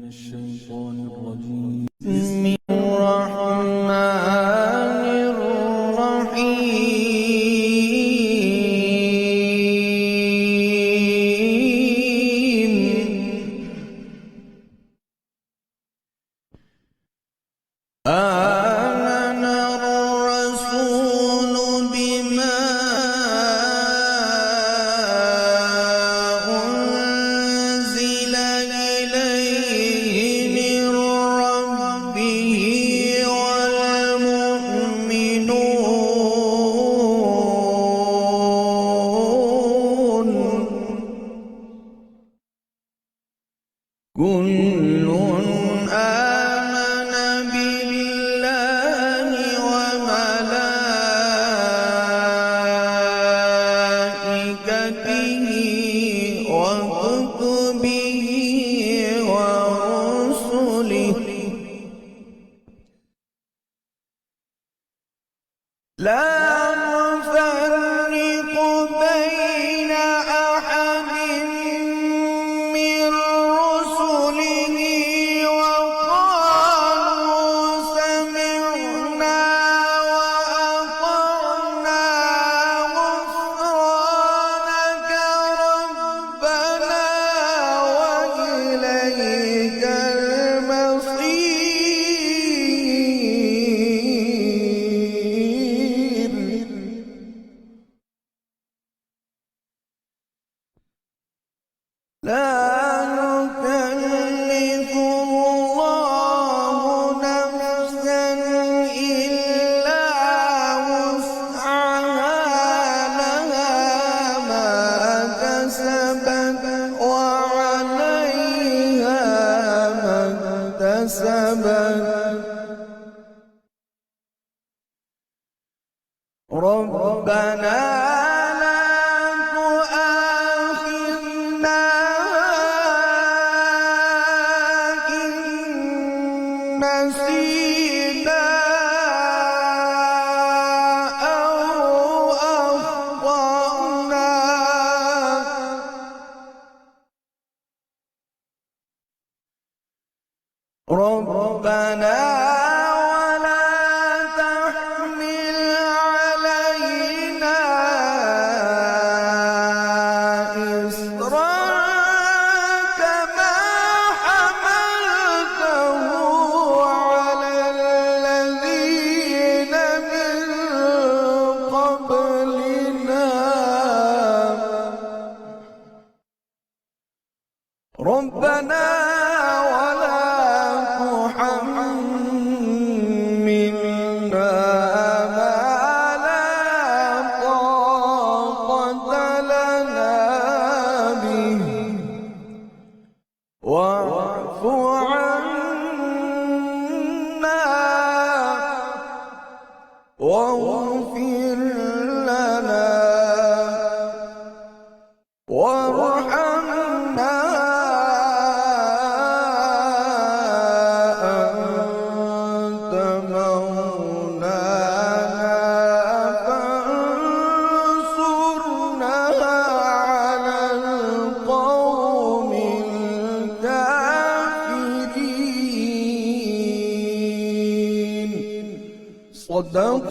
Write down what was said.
الشيطان الرجيم. بسم الرحمن الرحيم. آمن الرسول بما أنزل إليه من ربه والمؤمنون كل آمن بالله وملائكته وكتبه ورسله لا نفرق بين أحد من رسله وقالوا سمعنا وأطعنا غفرانك ربنا وإليك المصير. لا يكلف الله نفسا إلا وسعها لها ما كسبت وعليها ما اكتسبت. ربنا لا تؤاخذنا إن نسينا أو أخطأنا. ربنا ولا تحمل علينا إصرا كما حملته على الذين من قبلنا. ربنا ولا تحملنا ما لا طاقة لنا به واعف عنا واغفر لنا وارحمنا أنت مولانا فانصرنا على القوم الكافرين. صدق